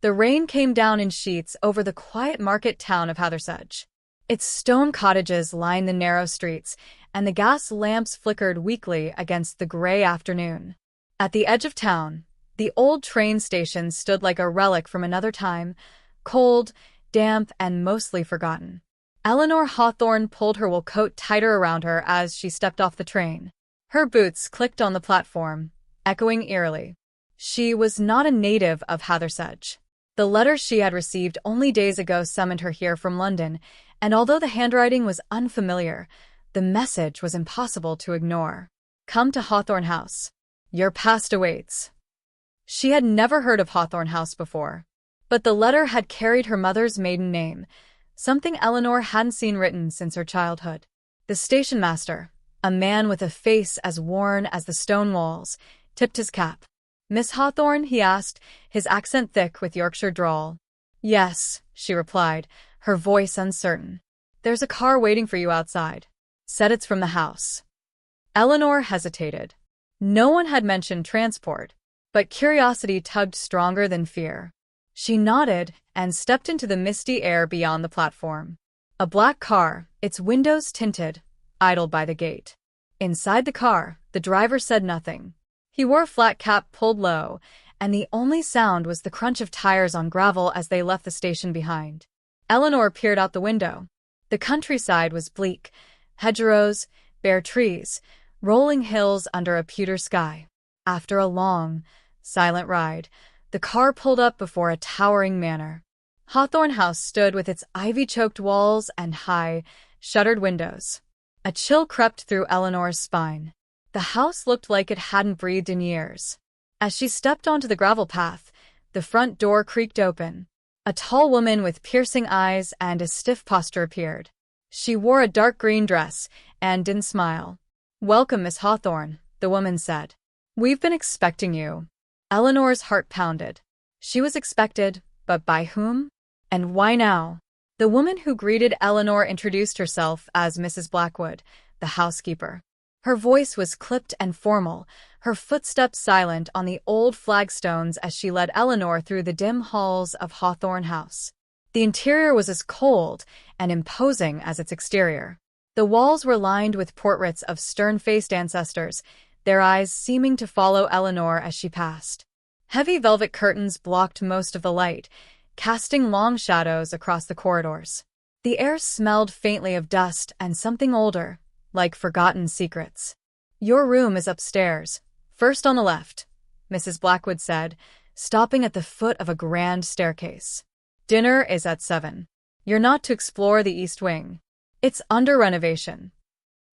The rain came down in sheets over the quiet market town of Hathersedge. Its stone cottages lined the narrow streets, and the gas lamps flickered weakly against the gray afternoon. At the edge of town, the old train station stood like a relic from another time, cold, damp, and mostly forgotten. Eleanor Hawthorne pulled her wool coat tighter around her as she stepped off the train. Her boots clicked on the platform, echoing eerily. She was not a native of Hathersedge. The letter she had received only days ago summoned her here from London, and although the handwriting was unfamiliar, the message was impossible to ignore. Come to Hawthorne House. Your past awaits. She had never heard of Hawthorne House before, but the letter had carried her mother's maiden name, something Eleanor hadn't seen written since her childhood. The station master, a man with a face as worn as the stone walls, tipped his cap. "Miss Hawthorne?" he asked, his accent thick with Yorkshire drawl. "Yes," she replied, her voice uncertain. "There's a car waiting for you outside. Said it's from the house." Eleanor hesitated. No one had mentioned transport, but curiosity tugged stronger than fear. She nodded and stepped into the misty air beyond the platform. A black car, its windows tinted, idled by the gate. Inside the car, the driver said nothing. He wore a flat cap pulled low, and the only sound was the crunch of tires on gravel as they left the station behind. Eleanor peered out the window. The countryside was bleak, hedgerows, bare trees, rolling hills under a pewter sky. After a long, silent ride, the car pulled up before a towering manor. Hawthorne House stood with its ivy-choked walls and high, shuttered windows. A chill crept through Eleanor's spine. The house looked like it hadn't breathed in years. As she stepped onto the gravel path, the front door creaked open. A tall woman with piercing eyes and a stiff posture appeared. She wore a dark green dress and didn't smile. "Welcome, Miss Hawthorne," the woman said. "We've been expecting you." Eleanor's heart pounded. She was expected, but by whom? And why now? The woman who greeted Eleanor introduced herself as Mrs. Blackwood, the housekeeper. Her voice was clipped and formal, her footsteps silent on the old flagstones as she led Eleanor through the dim halls of Hawthorne House. The interior was as cold and imposing as its exterior. The walls were lined with portraits of stern-faced ancestors, their eyes seeming to follow Eleanor as she passed. Heavy velvet curtains blocked most of the light, casting long shadows across the corridors. The air smelled faintly of dust and something older, like forgotten secrets. "Your room is upstairs, first on the left," Mrs. Blackwood said, stopping at the foot of a grand staircase. "Dinner is at 7. You're not to explore the East Wing. It's under renovation."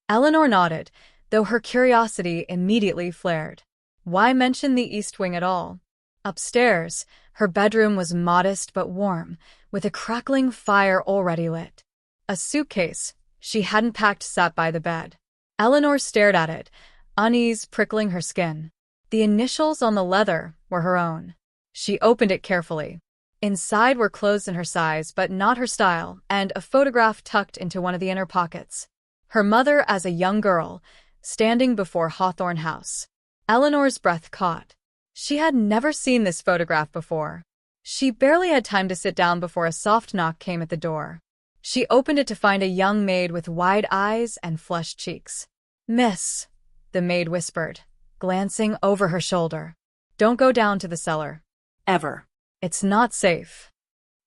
Eleanor nodded, though her curiosity immediately flared. Why mention the East Wing at all? Upstairs, her bedroom was modest but warm, with a crackling fire already lit. A suitcase she hadn't packed sat by the bed. Eleanor stared at it, unease prickling her skin. The initials on the leather were her own. She opened it carefully. Inside were clothes in her size but not her style, and a photograph tucked into one of the inner pockets. Her mother as a young girl, standing before Hawthorne House. Eleanor's breath caught. She had never seen this photograph before. She barely had time to sit down before a soft knock came at the door. She opened it to find a young maid with wide eyes and flushed cheeks. "Miss," the maid whispered, glancing over her shoulder. "Don't go down to the cellar. Ever. It's not safe."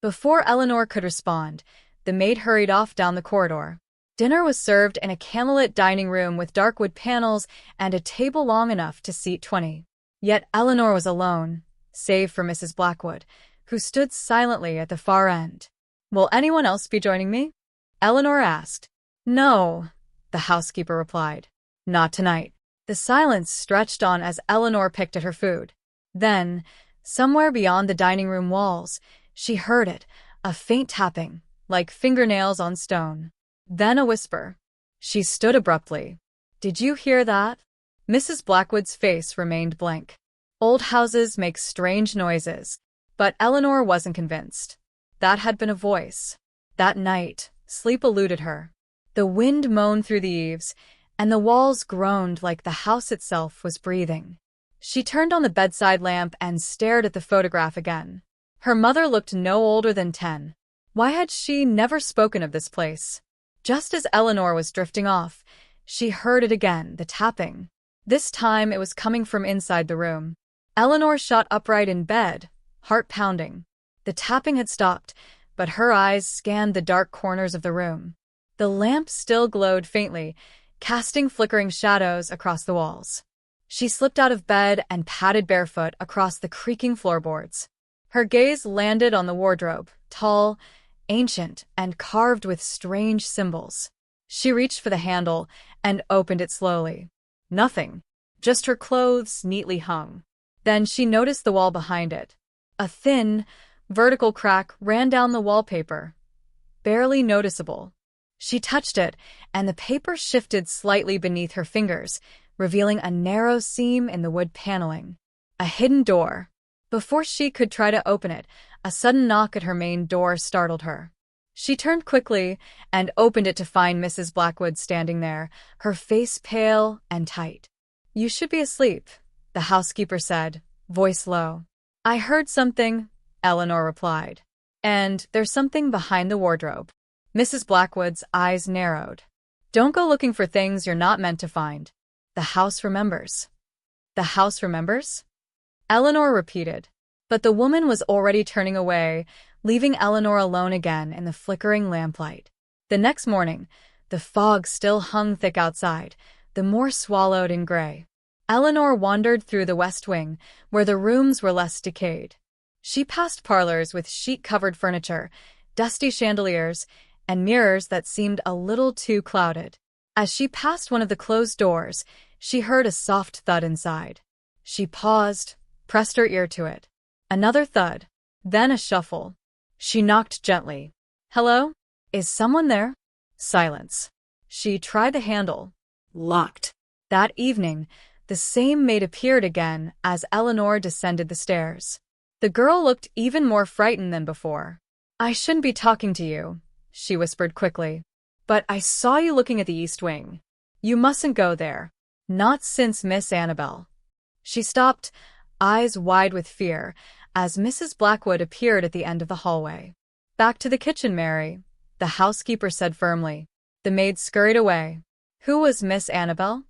Before Eleanor could respond, the maid hurried off down the corridor. Dinner was served in a candlelit dining room with dark wood panels and a table long enough to seat 20. Yet Eleanor was alone, save for Mrs. Blackwood, who stood silently at the far end. "Will anyone else be joining me?" Eleanor asked. "No," the housekeeper replied. "Not tonight." The silence stretched on as Eleanor picked at her food. Then, somewhere beyond the dining room walls, she heard it, a faint tapping, like fingernails on stone. Then a whisper. She stood abruptly. "Did you hear that?" Mrs. Blackwood's face remained blank. Old houses make strange noises, but Eleanor wasn't convinced. That had been a voice. That night, sleep eluded her. The wind moaned through the eaves, and the walls groaned like the house itself was breathing. She turned on the bedside lamp and stared at the photograph again. Her mother looked no older than 10. Why had she never spoken of this place? Just as Eleanor was drifting off, she heard it again, the tapping. This time it was coming from inside the room. Eleanor shot upright in bed, heart pounding. The tapping had stopped, but her eyes scanned the dark corners of the room. The lamp still glowed faintly, casting flickering shadows across the walls. She slipped out of bed and padded barefoot across the creaking floorboards. Her gaze landed on the wardrobe, tall, ancient, and carved with strange symbols. She reached for the handle and opened it slowly. Nothing, just her clothes neatly hung. Then she noticed the wall behind it. A thin, vertical crack ran down the wallpaper, barely noticeable. She touched it, and the paper shifted slightly beneath her fingers, revealing a narrow seam in the wood paneling. A hidden door. Before she could try to open it, a sudden knock at her main door startled her. She turned quickly and opened it to find Mrs. Blackwood standing there, her face pale and tight. "You should be asleep," the housekeeper said, voice low. "I heard something," Eleanor replied. "And there's something behind the wardrobe." Mrs. Blackwood's eyes narrowed. "Don't go looking for things you're not meant to find. The house remembers." "The house remembers?" Eleanor repeated. But the woman was already turning away, leaving Eleanor alone again in the flickering lamplight. The next morning, the fog still hung thick outside, the moor swallowed in gray. Eleanor wandered through the west wing, where the rooms were less decayed. She passed parlors with sheet-covered furniture, dusty chandeliers, and mirrors that seemed a little too clouded. As she passed one of the closed doors, she heard a soft thud inside. She paused, pressed her ear to it. Another thud, then a shuffle. She knocked gently. "Hello? Is someone there?" Silence. She tried the handle. Locked. That evening, the same maid appeared again as Eleanor descended the stairs. The girl looked even more frightened than before. "I shouldn't be talking to you," she whispered quickly. "But I saw you looking at the east wing. You mustn't go there. Not since Miss Annabel." She stopped, eyes wide with fear, as Mrs. Blackwood appeared at the end of the hallway. "Back to the kitchen, Mary," the housekeeper said firmly. The maid scurried away. "Who was Miss Annabel?"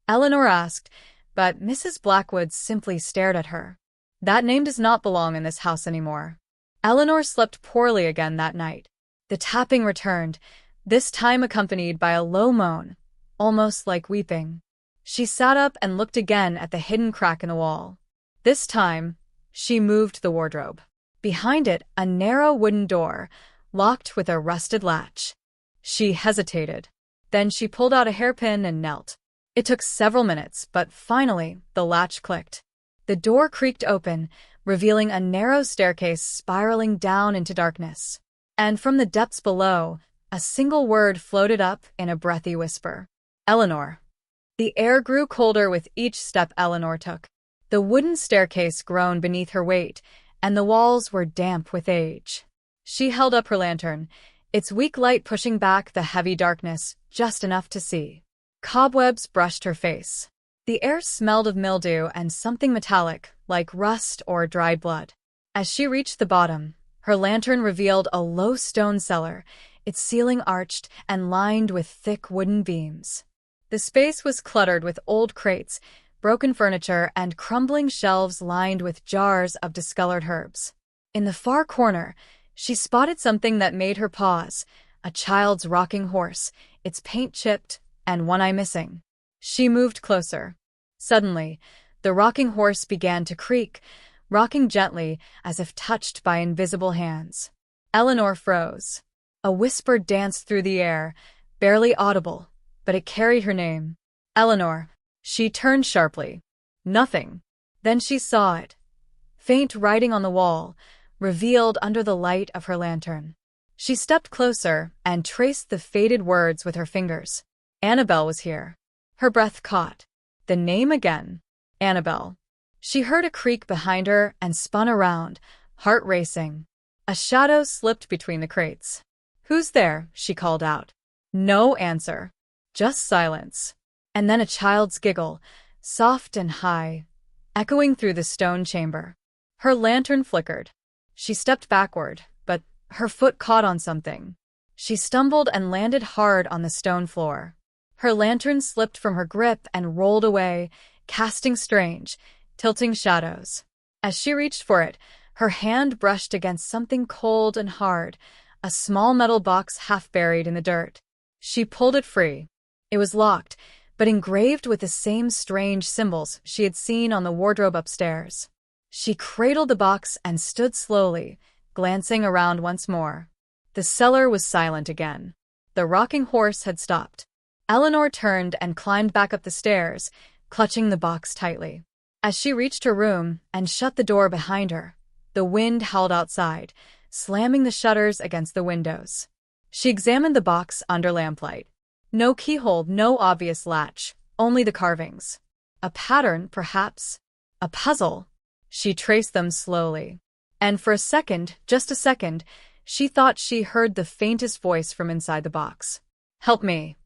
Eleanor asked, but Mrs. Blackwood simply stared at her. "That name does not belong in this house anymore." Eleanor slept poorly again that night. The tapping returned, this time accompanied by a low moan, almost like weeping. She sat up and looked again at the hidden crack in the wall. This time, she moved the wardrobe. Behind it, a narrow wooden door, locked with a rusted latch. She hesitated. Then she pulled out a hairpin and knelt. It took several minutes, but finally, the latch clicked. The door creaked open, revealing a narrow staircase spiraling down into darkness. And from the depths below, a single word floated up in a breathy whisper. "Eleanor." The air grew colder with each step Eleanor took. The wooden staircase groaned beneath her weight, and the walls were damp with age. She held up her lantern, its weak light pushing back the heavy darkness just enough to see. Cobwebs brushed her face. The air smelled of mildew and something metallic, like rust or dried blood. As she reached the bottom, her lantern revealed a low stone cellar, its ceiling arched and lined with thick wooden beams. The space was cluttered with old crates, broken furniture, and crumbling shelves lined with jars of discolored herbs. In the far corner, she spotted something that made her pause, a child's rocking horse, its paint chipped and one eye missing. She moved closer. Suddenly, the rocking horse began to creak, rocking gently as if touched by invisible hands. Eleanor froze. A whisper danced through the air, barely audible, but it carried her name. "Eleanor." She turned sharply. Nothing. Then she saw it. Faint writing on the wall, revealed under the light of her lantern. She stepped closer and traced the faded words with her fingers. Annabel was here. Her breath caught. The name again. Annabel. She heard a creak behind her and spun around, heart racing. A shadow slipped between the crates. "Who's there?" she called out. No answer. Just silence. And then a child's giggle, soft and high, echoing through the stone chamber. Her lantern flickered. She stepped backward, but her foot caught on something. She stumbled and landed hard on the stone floor. Her lantern slipped from her grip and rolled away, casting strange, tilting shadows. As she reached for it, her hand brushed against something cold and hard, a small metal box half buried in the dirt. She pulled it free. It was locked, but engraved with the same strange symbols she had seen on the wardrobe upstairs. She cradled the box and stood slowly, glancing around once more. The cellar was silent again. The rocking horse had stopped. Eleanor turned and climbed back up the stairs, clutching the box tightly. As she reached her room and shut the door behind her, the wind howled outside, slamming the shutters against the windows. She examined the box under lamplight. No keyhole, no obvious latch, only the carvings. A pattern, perhaps. A puzzle. She traced them slowly. And for a second, just a second, she thought she heard the faintest voice from inside the box. "Help me."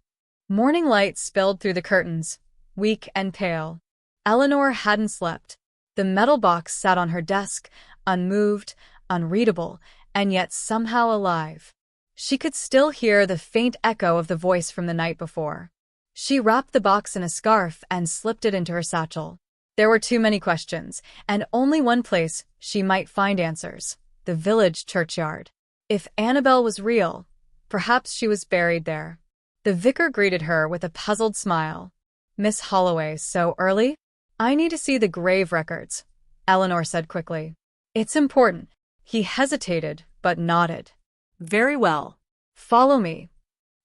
Morning light spilled through the curtains, weak and pale. Eleanor hadn't slept. The metal box sat on her desk, unmoved, unreadable, and yet somehow alive. She could still hear the faint echo of the voice from the night before. She wrapped the box in a scarf and slipped it into her satchel. There were too many questions, and only one place she might find answers: the village churchyard. If Annabelle was real, perhaps she was buried there. The vicar greeted her with a puzzled smile. "Miss Holloway, so early?" "I need to see the grave records," Eleanor said quickly. "It's important." He hesitated, but nodded. "Very well. Follow me."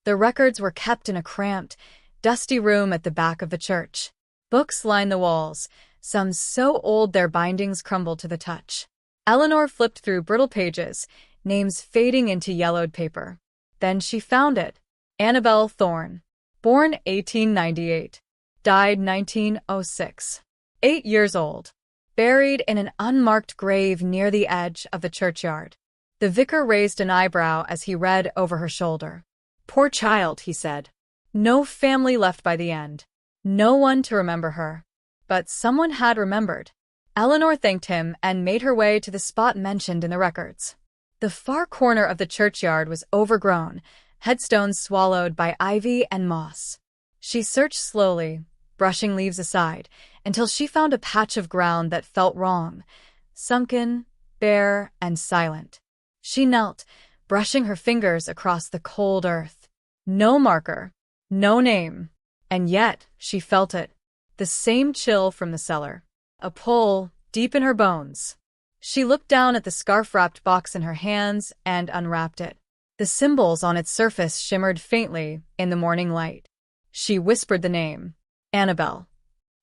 The records were kept in a cramped, dusty room at the back of the church. Books lined the walls, some so old their bindings crumbled to the touch. Eleanor flipped through brittle pages, names fading into yellowed paper. Then she found it. Annabelle Thorne. Born 1898. Died 1906. 8 years old. Buried in an unmarked grave near the edge of the churchyard. The vicar raised an eyebrow as he read over her shoulder. "Poor child," he said. "No family left by the end. No one to remember her." But someone had remembered. Eleanor thanked him and made her way to the spot mentioned in the records. The far corner of the churchyard was overgrown, headstones swallowed by ivy and moss. She searched slowly, brushing leaves aside, until she found a patch of ground that felt wrong, sunken, bare, and silent. She knelt, brushing her fingers across the cold earth. No marker, no name, and yet she felt it. The same chill from the cellar. A pull deep in her bones. She looked down at the scarf-wrapped box in her hands and unwrapped it. The symbols on its surface shimmered faintly in the morning light. She whispered the name. Annabelle.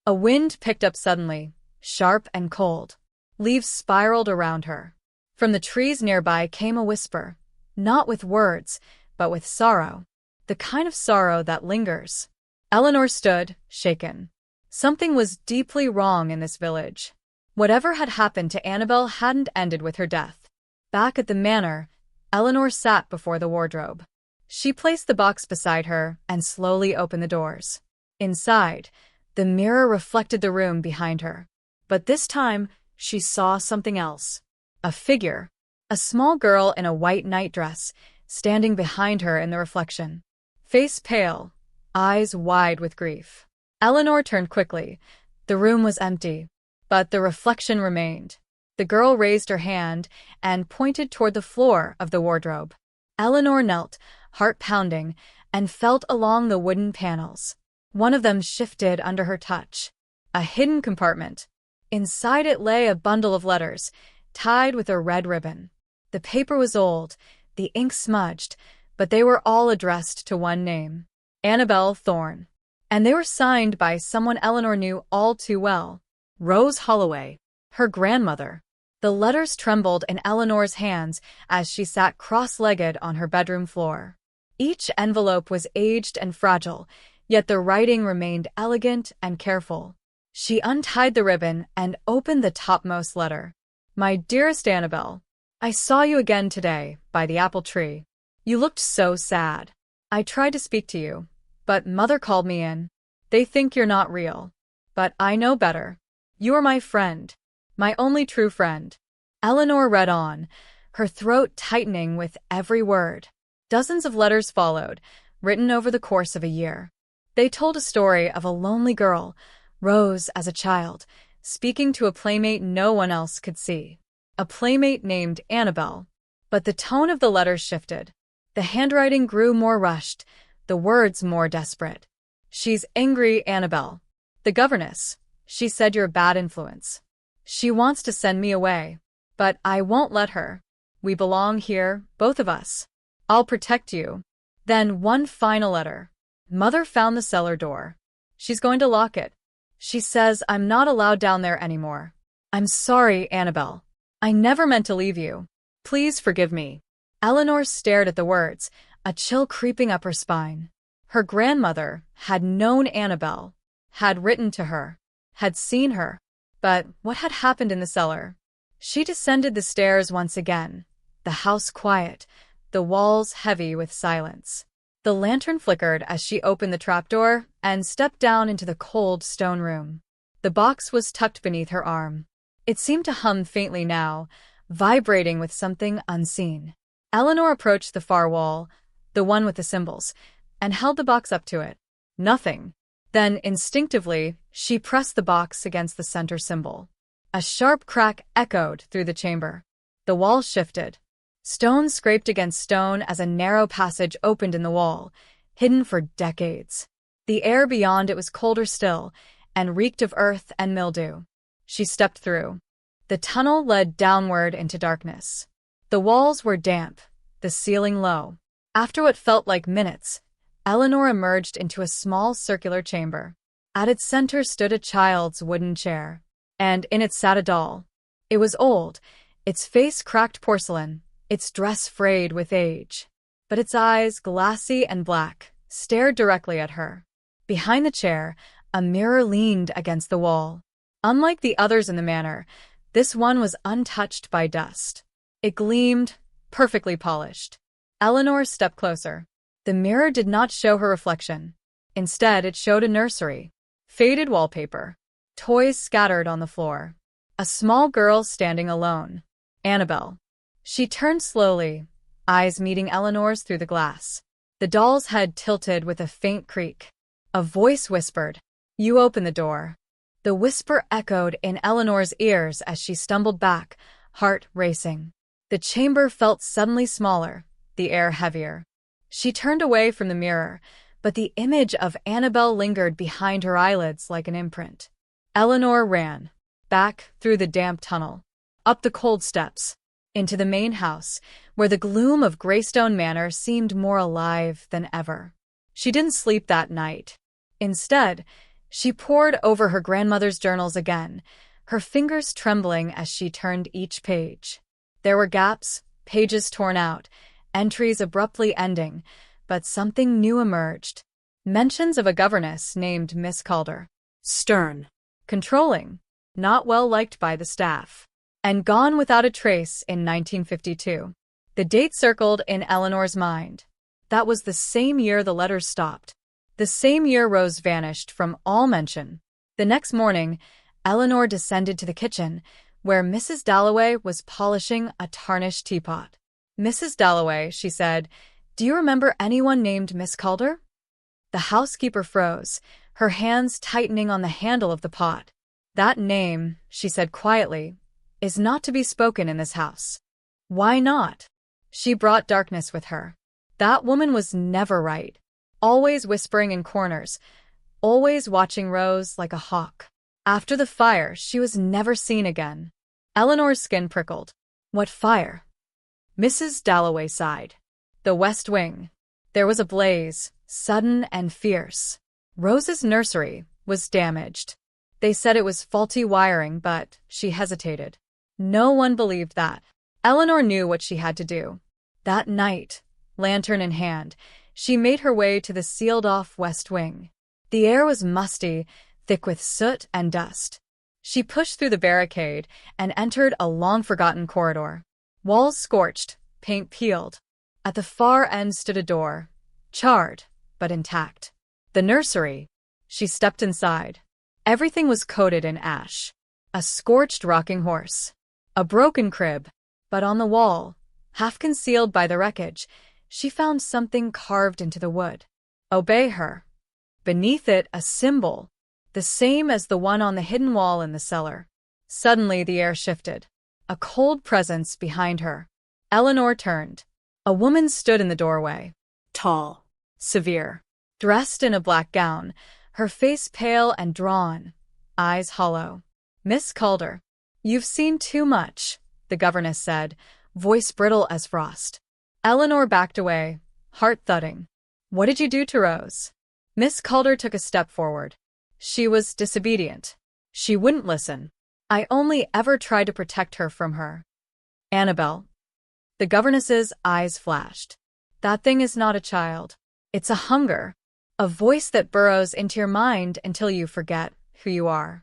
A wind picked up suddenly, sharp and cold. Leaves spiraled around her. From the trees nearby came a whisper, not with words, but with sorrow. The kind of sorrow that lingers. Eleanor stood, shaken. Something was deeply wrong in this village. Whatever had happened to Annabelle hadn't ended with her death. Back at the manor, Eleanor sat before the wardrobe. She placed the box beside her and slowly opened the doors. Inside, the mirror reflected the room behind her. But this time, she saw something else. A figure. A small girl in a white nightdress, standing behind her in the reflection. Face pale, eyes wide with grief. Eleanor turned quickly. The room was empty, but the reflection remained. The girl raised her hand and pointed toward the floor of the wardrobe. Eleanor knelt, heart pounding, and felt along the wooden panels. One of them shifted under her touch. A hidden compartment. Inside it lay a bundle of letters, tied with a red ribbon. The paper was old, the ink smudged, but they were all addressed to one name. Annabelle Thorne. And they were signed by someone Eleanor knew all too well. Rose Holloway. Her grandmother. The letters trembled in Eleanor's hands as she sat cross-legged on her bedroom floor. Each envelope was aged and fragile, yet the writing remained elegant and careful. She untied the ribbon and opened the topmost letter. My dearest Annabelle, I saw you again today, by the apple tree. You looked so sad. I tried to speak to you, but Mother called me in. They think you're not real. But I know better. You are my friend. My only true friend. Eleanor read on, her throat tightening with every word. Dozens of letters followed, written over the course of a year. They told a story of a lonely girl, Rose as a child, speaking to a playmate no one else could see. A playmate named Annabelle. But the tone of the letters shifted. The handwriting grew more rushed, the words more desperate. She's angry, Annabelle. The governess. She said you're a bad influence. She wants to send me away. But I won't let her. We belong here, both of us. I'll protect you. Then one final letter. Mother found the cellar door. She's going to lock it. She says I'm not allowed down there anymore. I'm sorry, Annabelle. I never meant to leave you. Please forgive me. Eleanor stared at the words, a chill creeping up her spine. Her grandmother had known Annabelle, had written to her, had seen her. But what had happened in the cellar? She descended the stairs once again, the house quiet, the walls heavy with silence. The lantern flickered as she opened the trapdoor and stepped down into the cold stone room. The box was tucked beneath her arm. It seemed to hum faintly now, vibrating with something unseen. Eleanor approached the far wall, the one with the symbols, and held the box up to it. Nothing. Then, instinctively, she pressed the box against the center symbol. A sharp crack echoed through the chamber. The wall shifted. Stone scraped against stone as a narrow passage opened in the wall, hidden for decades. The air beyond it was colder still, and reeked of earth and mildew. She stepped through. The tunnel led downward into darkness. The walls were damp, the ceiling low. After what felt like minutes, Eleanor emerged into a small circular chamber. At its center stood a child's wooden chair, and in it sat a doll. It was old, its face cracked porcelain, its dress frayed with age. But its eyes, glassy and black, stared directly at her. Behind the chair, a mirror leaned against the wall. Unlike the others in the manor, this one was untouched by dust. It gleamed, perfectly polished. Eleanor stepped closer. The mirror did not show her reflection. Instead, it showed a nursery. Faded wallpaper. Toys scattered on the floor. A small girl standing alone. Annabelle. She turned slowly, eyes meeting Eleanor's through the glass. The doll's head tilted with a faint creak. A voice whispered, "You open the door." The whisper echoed in Eleanor's ears as she stumbled back, heart racing. The chamber felt suddenly smaller, the air heavier. She turned away from the mirror, but the image of Annabelle lingered behind her eyelids like an imprint. Eleanor ran, back through the damp tunnel, up the cold steps, into the main house, where the gloom of Greystone Manor seemed more alive than ever. She didn't sleep that night. Instead, she pored over her grandmother's journals again, her fingers trembling as she turned each page. There were gaps, pages torn out, entries abruptly ending, but something new emerged. Mentions of a governess named Miss Calder. Stern. Controlling. Not well liked by the staff. And gone without a trace in 1952. The date circled in Eleanor's mind. That was the same year the letters stopped. The same year Rose vanished from all mention. The next morning, Eleanor descended to the kitchen, where Mrs. Dalloway was polishing a tarnished teapot. "Mrs. Dalloway," she said, "do you remember anyone named Miss Calder?" The housekeeper froze, her hands tightening on the handle of the pot. "That name," she said quietly, "is not to be spoken in this house." "Why not?" She brought darkness with her. That woman was never right. Always whispering in corners, always watching Rose like a hawk. After the fire, she was never seen again. Eleanor's skin prickled. What fire? Mrs. Dalloway sighed. The West Wing. There was a blaze, sudden and fierce. Rose's nursery was damaged. They said it was faulty wiring, but she hesitated. No one believed that. Eleanor knew what she had to do. That night, lantern in hand, she made her way to the sealed-off West Wing. The air was musty, thick with soot and dust. She pushed through the barricade and entered a long-forgotten corridor. Walls scorched, paint peeled. At the far end stood a door, charred but intact. The nursery. She stepped inside. Everything was coated in ash. A scorched rocking horse. A broken crib, but on the wall, half concealed by the wreckage, she found something carved into the wood. Obey her. Beneath it, a symbol, the same as the one on the hidden wall in the cellar. Suddenly, the air shifted. A cold presence behind her. Eleanor turned. A woman stood in the doorway. Tall. Severe. Dressed in a black gown, her face pale and drawn, eyes hollow. Miss Calder. You've seen too much, the governess said, voice brittle as frost. Eleanor backed away, heart thudding. What did you do to Rose? Miss Calder took a step forward. She was disobedient. She wouldn't listen. I only ever tried to protect her from her. Annabelle. The governess's eyes flashed. That thing is not a child. It's a hunger. A voice that burrows into your mind until you forget who you are.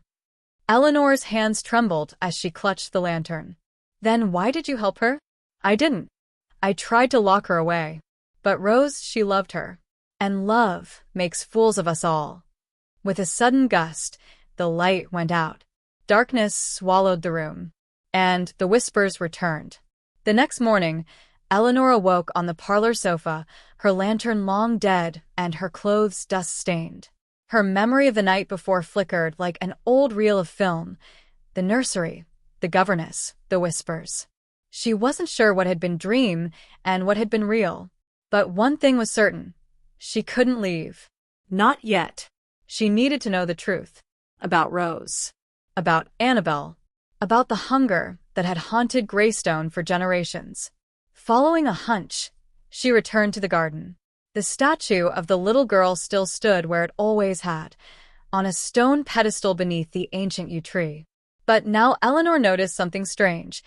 Eleanor's hands trembled as she clutched the lantern. Then why did you help her? I didn't. I tried to lock her away. But Rose, she loved her. And love makes fools of us all. With a sudden gust, the light went out. Darkness swallowed the room. And the whispers returned. The next morning, Eleanor awoke on the parlor sofa, her lantern long dead and her clothes dust-stained. Her memory of the night before flickered like an old reel of film. The nursery, the governess, the whispers. She wasn't sure what had been dream and what had been real. But one thing was certain. She couldn't leave. Not yet. She needed to know the truth. About Rose. About Annabelle. About the hunger that had haunted Greystone for generations. Following a hunch, she returned to the garden. The statue of the little girl still stood where it always had, on a stone pedestal beneath the ancient yew tree. But now Eleanor noticed something strange.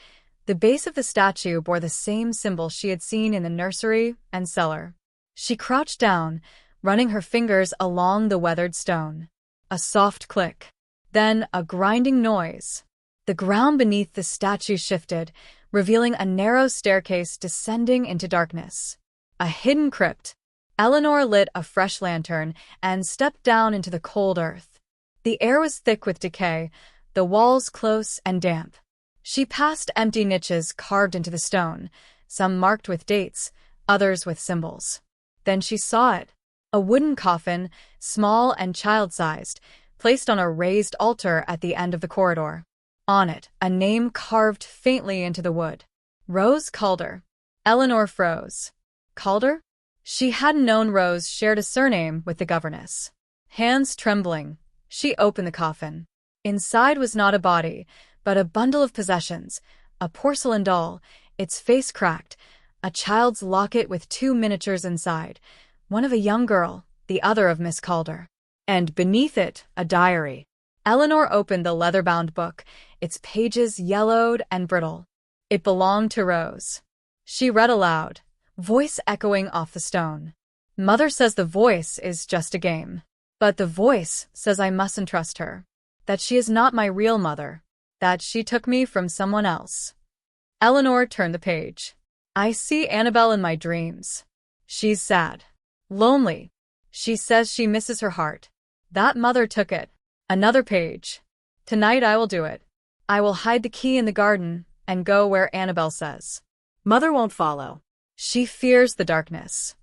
The base of the statue bore the same symbol she had seen in the nursery and cellar. She crouched down, running her fingers along the weathered stone. A soft click. Then a grinding noise. The ground beneath the statue shifted, revealing a narrow staircase descending into darkness. A hidden crypt. Eleanor lit a fresh lantern and stepped down into the cold earth. The air was thick with decay, the walls close and damp. She passed empty niches carved into the stone, some marked with dates, others with symbols. Then she saw it. A wooden coffin, small and child-sized, placed on a raised altar at the end of the corridor. On it, a name carved faintly into the wood. Rose Calder. Eleanor froze. Calder? She hadn't known Rose shared a surname with the governess. Hands trembling, she opened the coffin. Inside was not a body, but a bundle of possessions, a porcelain doll, its face cracked, a child's locket with 2 miniatures inside, one of a young girl, the other of Miss Calder. And beneath it, a diary. Eleanor opened the leather-bound book, its pages yellowed and brittle. It belonged to Rose. She read aloud, voice echoing off the stone. Mother says the voice is just a game. But the voice says I mustn't trust her. That she is not my real mother. That she took me from someone else. Eleanor turned the page. I see Annabelle in my dreams. She's sad. Lonely. She says she misses her heart. That mother took it. Another page. Tonight I will do it. I will hide the key in the garden and go where Annabelle says. Mother won't follow. She fears the darkness.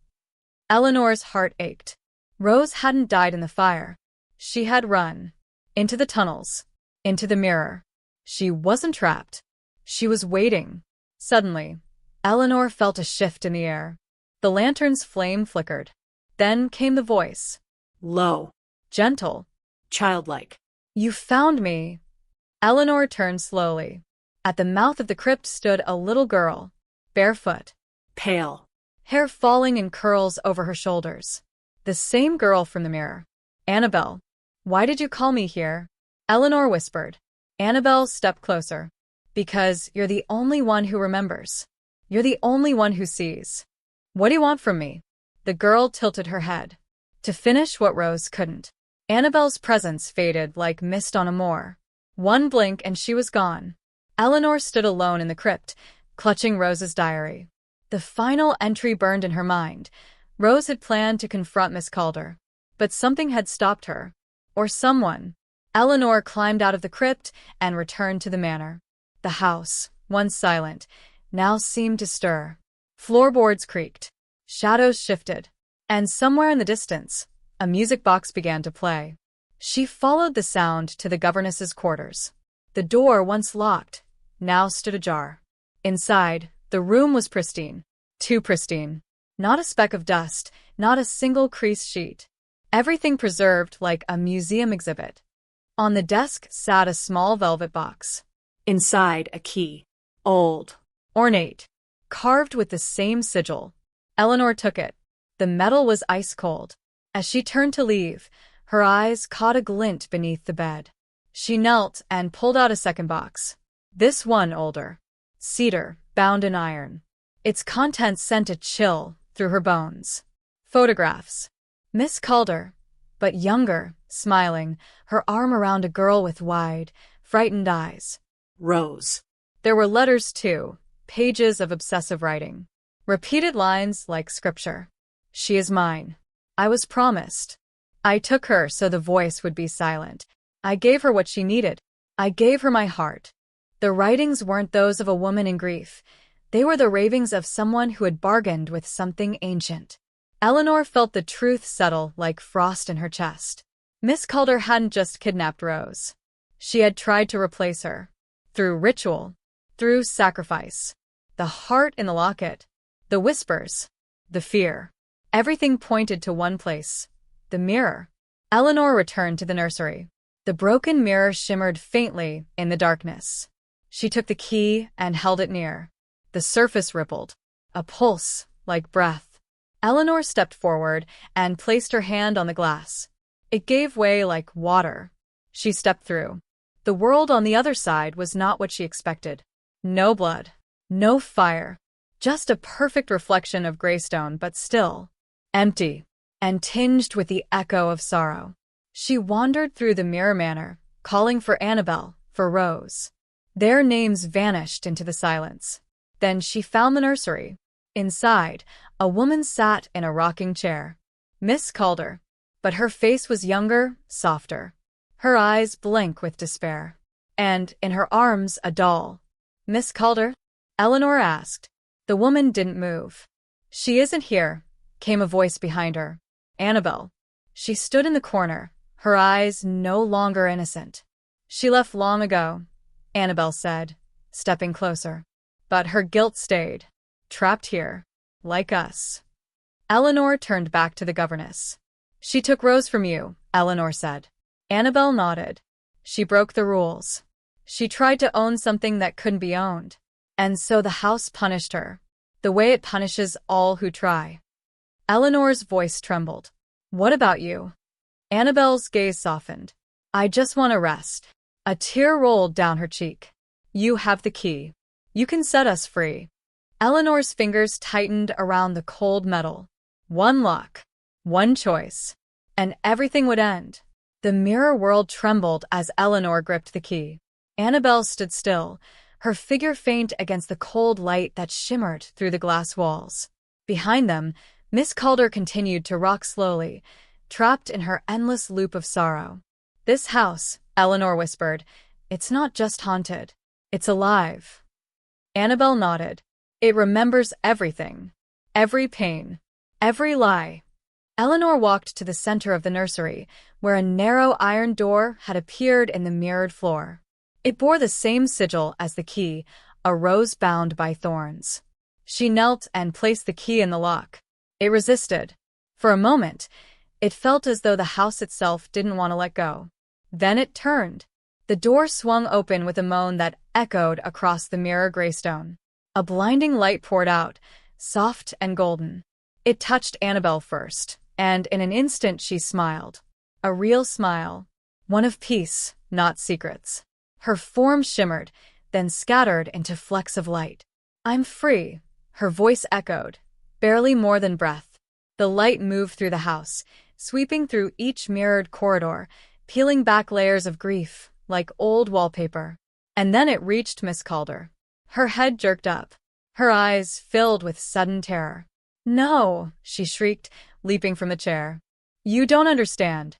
Eleanor's heart ached. Rose hadn't died in the fire. She had run. Into the tunnels. Into the mirror. She wasn't trapped. She was waiting. Suddenly, Eleanor felt a shift in the air. The lantern's flame flickered. Then came the voice. Low. Gentle. Childlike. You found me. Eleanor turned slowly. At the mouth of the crypt stood a little girl. Barefoot. Pale. Hair falling in curls over her shoulders. The same girl from the mirror. Annabelle. Why did you call me here? Eleanor whispered. Annabelle stepped closer. Because you're the only one who remembers. You're the only one who sees. What do you want from me? The girl tilted her head. To finish what Rose couldn't. Annabelle's presence faded like mist on a moor. One blink and she was gone. Eleanor stood alone in the crypt, clutching Rose's diary. The final entry burned in her mind. Rose had planned to confront Miss Calder. But something had stopped her. Or someone. Eleanor climbed out of the crypt and returned to the manor. The house. once silent, now seemed to stir. Floorboards creaked. Shadows shifted. And somewhere in the distance, a music box began to play. She followed the sound to the governess's quarters. The door, once locked, now stood ajar. Inside, the room was pristine. Too pristine. Not a speck of dust, not a single creased sheet. Everything preserved like a museum exhibit. On the desk sat a small velvet box. Inside, a key. Old. Ornate. Carved with the same sigil. Eleanor took it. The metal was ice cold. As she turned to leave, her eyes caught a glint beneath the bed. She knelt and pulled out a second box. This one older. Cedar, bound in iron. Its contents sent a chill through her bones. Photographs. Miss Calder, but younger, smiling, her arm around a girl with wide, frightened eyes. Rose. There were letters too, pages of obsessive writing. Repeated lines like scripture. She is mine. I was promised. I took her so the voice would be silent. I gave her what she needed. I gave her my heart. The writings weren't those of a woman in grief. They were the ravings of someone who had bargained with something ancient. Eleanor felt the truth settle like frost in her chest. Miss Calder hadn't just kidnapped Rose. She had tried to replace her. Through ritual. Through sacrifice. The heart in the locket. The whispers. The fear. Everything pointed to one place. The mirror. Eleanor returned to the nursery. The broken mirror shimmered faintly in the darkness. She took the key and held it near. The surface rippled. A pulse, like breath. Eleanor stepped forward and placed her hand on the glass. It gave way like water. She stepped through. The world on the other side was not what she expected. No blood. No fire. Just a perfect reflection of Greystone, but still empty and tinged with the echo of sorrow. She wandered through the mirror manor, calling for Annabelle, for Rose. Their names vanished into the silence. Then she found the nursery. Inside, a woman sat in a rocking chair. Miss Calder. But her face was younger, softer. Her eyes blank with despair. And, in her arms, a doll. Miss Calder? Eleanor asked. The woman didn't move. She isn't here, came a voice behind her. Annabelle. She stood in the corner, her eyes no longer innocent. She left long ago, Annabelle said, stepping closer. But her guilt stayed. Trapped here. Like us. Eleanor turned back to the governess. She took Rose from you, Eleanor said. Annabelle nodded. She broke the rules. She tried to own something that couldn't be owned. And so the house punished her. The way it punishes all who try. Eleanor's voice trembled. What about you? Annabelle's gaze softened. I just want to rest. A tear rolled down her cheek. You have the key. You can set us free. Eleanor's fingers tightened around the cold metal. One lock. One choice. And everything would end. The mirror world trembled as Eleanor gripped the key. Annabelle stood still, her figure faint against the cold light that shimmered through the glass walls. Behind them, Miss Calder continued to rock slowly, trapped in her endless loop of sorrow. This house, Eleanor whispered, it's not just haunted. It's alive. Annabelle nodded. It remembers everything. Every pain. Every lie. Eleanor walked to the center of the nursery, where a narrow iron door had appeared in the mirrored floor. It bore the same sigil as the key, a rose bound by thorns. She knelt and placed the key in the lock. It resisted. For a moment, it felt as though the house itself didn't want to let go. Then it turned. The door swung open with a moan that echoed across the mirror Greystone. A blinding light poured out, soft and golden. It touched Annabelle first, and in an instant she smiled. A real smile. One of peace, not secrets. Her form shimmered, then scattered into flecks of light. I'm free, her voice echoed, barely more than breath. The light moved through the house, sweeping through each mirrored corridor, peeling back layers of grief, like old wallpaper. And then it reached Miss Calder. Her head jerked up. Her eyes filled with sudden terror. No, she shrieked, leaping from the chair. You don't understand.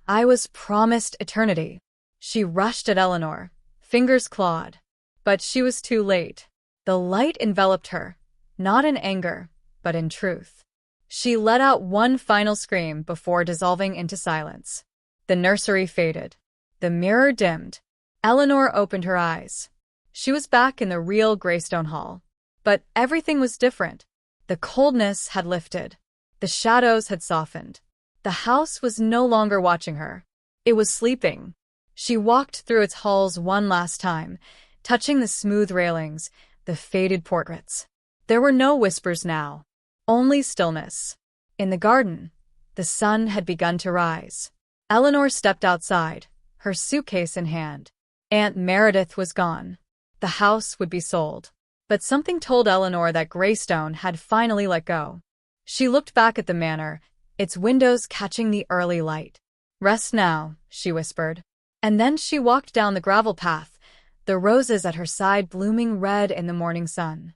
I was promised eternity. She rushed at Eleanor, fingers clawed. But she was too late. The light enveloped her, not in anger, but in truth. She let out one final scream before dissolving into silence. The nursery faded. The mirror dimmed. Eleanor opened her eyes. She was back in the real Greystone Hall. But everything was different. The coldness had lifted. The shadows had softened. The house was no longer watching her. It was sleeping. She walked through its halls one last time, touching the smooth railings, the faded portraits. There were no whispers now, only stillness. In the garden, the sun had begun to rise. Eleanor stepped outside, her suitcase in hand. Aunt Meredith was gone. The house would be sold. But something told Eleanor that Greystone had finally let go. She looked back at the manor, its windows catching the early light. "Rest now," she whispered. And then she walked down the gravel path, the roses at her side blooming red in the morning sun.